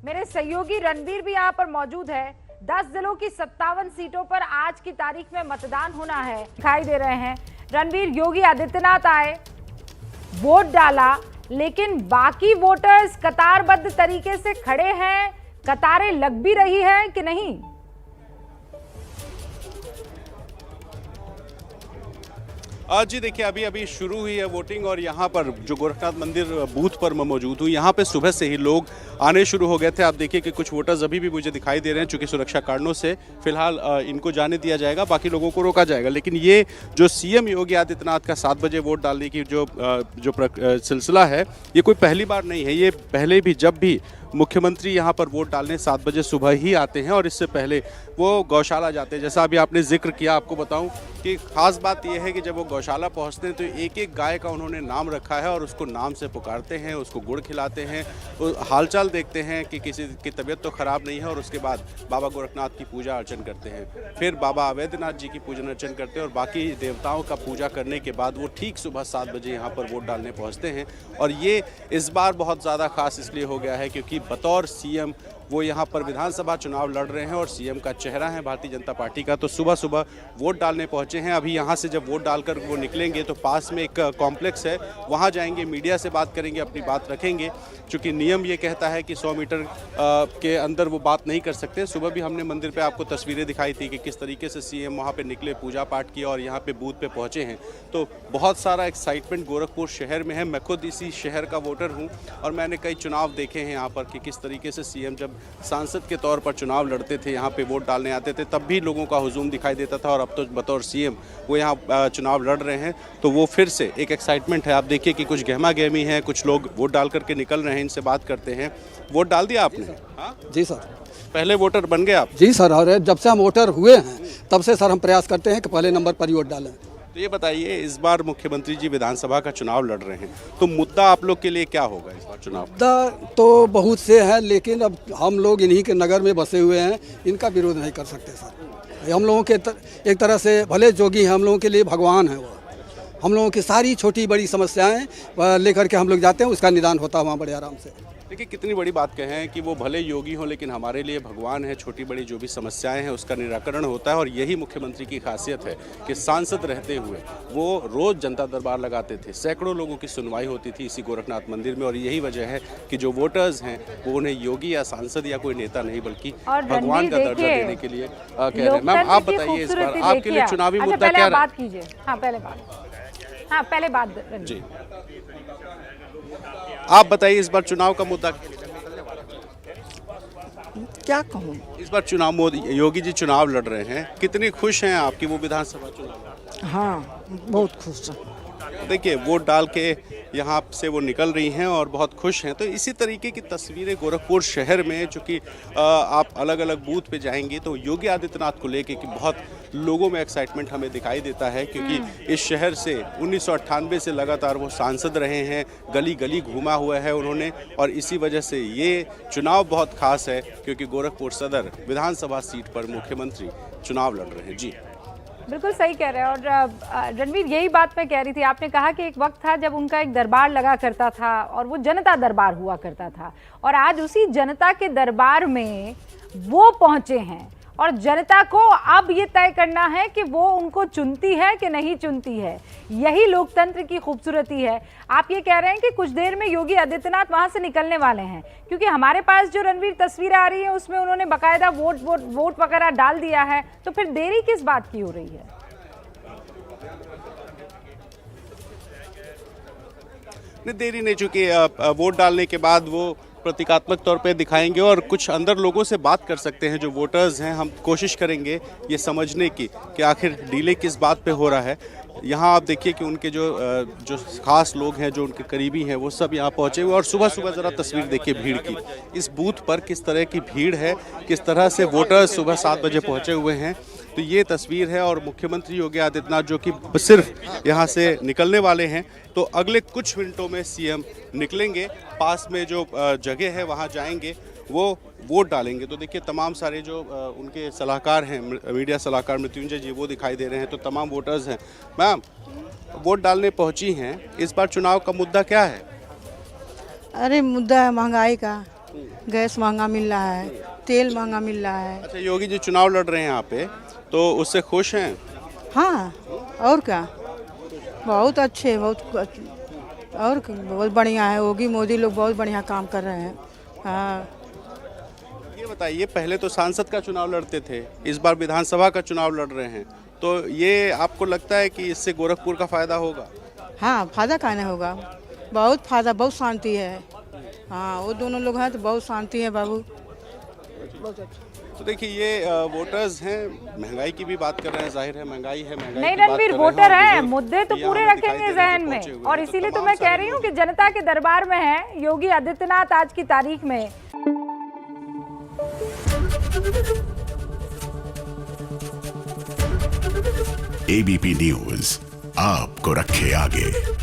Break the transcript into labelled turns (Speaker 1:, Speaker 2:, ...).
Speaker 1: मेरे सहयोगी रणवीर भी यहाँ पर मौजूद है। 10 जिलों की 57 सीटों पर आज की तारीख में मतदान होना है। दिखाई दे रहे हैं रणवीर, योगी आदित्यनाथ आए, वोट डाला, लेकिन बाकी वोटर्स कतारबद्ध तरीके से खड़े हैं। कतारें लग भी रही है कि नहीं?
Speaker 2: जी देखिए, अभी शुरू हुई है वोटिंग और यहाँ पर जो गोरखनाथ मंदिर बूथ पर मैं मौजूद हूँ, यहाँ पे सुबह से ही लोग आने शुरू हो गए थे। आप देखिए कि कुछ वोटर्स अभी भी मुझे दिखाई दे रहे हैं, चूंकि सुरक्षा कारणों से फिलहाल इनको जाने दिया जाएगा, बाकी लोगों को रोका जाएगा। लेकिन ये जो सीएम योगी आदित्यनाथ का 7 बजे वोट डालने की जो सिलसिला है, ये कोई पहली बार नहीं है। ये पहले भी जब भी मुख्यमंत्री यहाँ पर वोट डालने 7 बजे सुबह ही आते हैं और इससे पहले वो गौशाला जाते हैं। जैसा अभी आपने जिक्र किया, आपको बताऊं कि खास बात यह है कि जब वो गौशाला पहुँचते हैं तो एक एक गाय का उन्होंने नाम रखा है और उसको नाम से पुकारते हैं, उसको गुड़ खिलाते हैं, हालचाल देखते हैं कि किसी की तबीयत तो ख़राब नहीं है, और उसके बाद बाबा गोरखनाथ की पूजा अर्चन करते हैं। फिर बाबा अवैधनाथ जी की पूजन अर्चन करते हैं और बाकी देवताओं का पूजा करने के बाद वो ठीक सुबह 7 बजे यहाँ पर वोट डालने पहुँचते हैं। और ये इस बार बहुत ज़्यादा खास इसलिए हो गया है क्योंकि बतौर सीएम वो यहाँ पर विधानसभा चुनाव लड़ रहे हैं और सीएम का चेहरा है भारतीय जनता पार्टी का। तो सुबह सुबह वोट डालने पहुँचे हैं। अभी यहाँ से जब वोट डालकर वो निकलेंगे तो पास में एक कॉम्प्लेक्स है, वहाँ जाएंगे, मीडिया से बात करेंगे, अपनी बात रखेंगे। चूँकि नियम ये कहता है कि 100 मीटर के अंदर वो बात नहीं कर सकते। सुबह भी हमने मंदिर पर आपको तस्वीरें दिखाई थी कि किस तरीके से सीएम वहाँ पर निकले, पूजा पाठ किया और यहाँ पर बूथ पर पहुँचे हैं। तो बहुत सारा एक्साइटमेंट गोरखपुर शहर में है। मैं खुद इसी शहर का वोटर हूँ और मैंने कई चुनाव देखे हैं यहाँ पर कि किस तरीके से सीएम जब सांसद के तौर पर चुनाव लड़ते थे, यहाँ पे वोट डालने आते थे, तब भी लोगों का हुजूम दिखाई देता था। और अब तो बतौर सीएम वो यहाँ चुनाव लड़ रहे हैं तो वो फिर से एक एक्साइटमेंट है। आप देखिए कि कुछ गहमा गहमी है, कुछ लोग वोट डाल करके निकल रहे हैं। इनसे बात करते हैं। वोट डाल दिया आपने? हाँ
Speaker 3: जी सर।
Speaker 2: पहले वोटर बन गए आप?
Speaker 3: जी सर, और जब से हम वोटर हुए हैं तब से सर हम प्रयास करते हैं कि पहले नंबर पर ही वोट डालें।
Speaker 2: तो ये बताइए, इस बार मुख्यमंत्री जी विधानसभा का चुनाव लड़ रहे हैं, तो मुद्दा आप लोग के लिए क्या होगा इस बार चुनाव?
Speaker 3: मुद्दा तो बहुत से हैं, लेकिन अब हम लोग इन्हीं के नगर में बसे हुए हैं, इनका विरोध नहीं कर सकते सर। हम लोगों के एक तरह से भले जोगी हैं, हम लोगों के लिए भगवान है वो। हम लोगों की सारी छोटी बड़ी समस्याएं लेकर के हम लोग जाते हैं, उसका निदान होता है वहाँ बड़े आराम से।
Speaker 2: देखिए कितनी बड़ी बात कहें कि वो भले योगी हों लेकिन हमारे लिए भगवान है। छोटी बड़ी जो भी समस्याएं हैं उसका निराकरण होता है और यही मुख्यमंत्री की खासियत है कि सांसद रहते हुए वो रोज़ जनता दरबार लगाते थे। सैकड़ों लोगों की सुनवाई होती थी इसी गोरखनाथ मंदिर में और यही वजह है कि जो वोटर्स हैं वो उन्हें योगी या सांसद या कोई नेता नहीं बल्कि भगवान का दर्जा देने के लिए कह रहे हैं। मैम आप बताइए, इस बार आपके लिए चुनावी मुद्दा क्या
Speaker 1: बात कीजिए? पहले बात जी
Speaker 2: आप बताइए, इस बार चुनाव का मुद्दा
Speaker 4: क्या कहूँ?
Speaker 2: इस बार चुनाव मोदी योगी जी चुनाव लड़ रहे हैं, कितनी खुश हैं आपकी वो विधानसभा चुनाव?
Speaker 4: हाँ, बहुत खुश हैं।
Speaker 2: देखिए वोट डाल के यहाँ से वो निकल रही हैं और बहुत खुश हैं। तो इसी तरीके की तस्वीरें गोरखपुर शहर में, चूँकि आप अलग अलग बूथ पे जाएंगे तो योगी आदित्यनाथ को लेके कि बहुत लोगों में एक्साइटमेंट हमें दिखाई देता है क्योंकि इस शहर से 1998 से लगातार वो सांसद रहे हैं, गली गली घूमा हुआ है उन्होंने, और इसी वजह से ये चुनाव बहुत खास है क्योंकि गोरखपुर सदर विधानसभा सीट पर मुख्यमंत्री चुनाव लड़ रहे हैं। जी
Speaker 1: बिल्कुल सही कह रहे हैं। और रणवीर, यही बात मैं कह रही थी, आपने कहा कि एक वक्त था जब उनका एक दरबार लगा करता था और वो जनता दरबार हुआ करता था, और आज उसी जनता के दरबार में वो पहुंचे हैं और जनता को अब ये तय करना है कि वो उनको चुनती है कि नहीं चुनती है। यही लोकतंत्र की खूबसूरती है। आप ये कह रहे हैं कि कुछ देर में योगी आदित्यनाथ वहां से निकलने वाले हैं, क्योंकि हमारे पास जो रणवीर तस्वीरें आ रही हैं उसमें उन्होंने बाकायदा वोट वगैरह डाल दिया है, तो फिर देरी किस बात की हो रही है?
Speaker 2: नहीं, देरी नहीं, चूंकि वोट डालने के बाद वो प्रतीकात्मक तौर पे दिखाएंगे और कुछ अंदर लोगों से बात कर सकते हैं जो वोटर्स हैं। हम कोशिश करेंगे ये समझने की कि आखिर डिले किस बात पे हो रहा है। यहाँ आप देखिए कि उनके जो खास लोग हैं, जो उनके करीबी हैं, वो सब यहाँ पहुँचे हुए। और सुबह सुबह ज़रा तस्वीर देखिए भीड़ की, इस बूथ पर किस तरह की भीड़ है, किस तरह से वोटर्स सुबह 7 बजे पहुँचे हुए हैं। तो ये तस्वीर है और मुख्यमंत्री योगी आदित्यनाथ जो कि सिर्फ यहाँ से निकलने वाले हैं, तो अगले कुछ मिनटों में सीएम निकलेंगे, पास में जो जगह है वहाँ जाएंगे, वो वोट डालेंगे। तो देखिए तमाम सारे जो उनके सलाहकार हैं, मीडिया सलाहकार मृत्युंजय जी, वो दिखाई दे रहे हैं। तो तमाम वोटर्स हैं। मैम वोट डालने पहुँची हैं, इस बार चुनाव का मुद्दा क्या है?
Speaker 4: अरे मुद्दा है महंगाई का, गैस महंगा मिल रहा है, तेल महंगा मिल रहा है।
Speaker 2: अच्छा, योगी जी चुनाव लड़ रहे हैं यहाँ पे, तो उससे खुश हैं?
Speaker 4: हाँ, और क्या, बहुत अच्छे, बहुत बढ़िया है। योगी मोदी लोग बहुत बढ़िया काम कर रहे हैं। हाँ,
Speaker 2: ये बताइए, पहले तो सांसद का चुनाव लड़ते थे, इस बार विधानसभा का चुनाव लड़ रहे हैं, तो ये आपको लगता है कि इससे गोरखपुर का फायदा होगा?
Speaker 4: हाँ, फायदा काहे नहीं होगा, बहुत फायदा, बहुत शांति है। हाँ, वो दोनों लोग हैं तो बहुत शांति है बाबू, बहुत अच्छा।
Speaker 2: तो देखिए, ये वोटर्स हैं, महंगाई की भी बात कर रहे हैं, जाहिर है महंगाई है, महंगाई
Speaker 1: नहीं
Speaker 2: की बात
Speaker 1: रणवीर,
Speaker 2: कर रहे हैं,
Speaker 1: वोटर
Speaker 2: और
Speaker 1: है,
Speaker 2: बुजुर्ग
Speaker 1: मुद्दे तो
Speaker 2: भी
Speaker 1: पूरे
Speaker 2: यहाँ हमें दिखाई
Speaker 1: रखेंगे
Speaker 2: दे रहे हैं
Speaker 1: जहन
Speaker 2: जो
Speaker 1: में,
Speaker 2: पहुंचे हुए
Speaker 1: और
Speaker 2: हैं। तो
Speaker 1: इसीलिए तो
Speaker 2: तमाम
Speaker 1: मैं कह
Speaker 2: सारे
Speaker 1: रही हूँ
Speaker 2: लोग
Speaker 1: कि जनता के दरबार में है योगी आदित्यनाथ आज की तारीख में।
Speaker 5: एबीपी न्यूज आपको रखे आगे।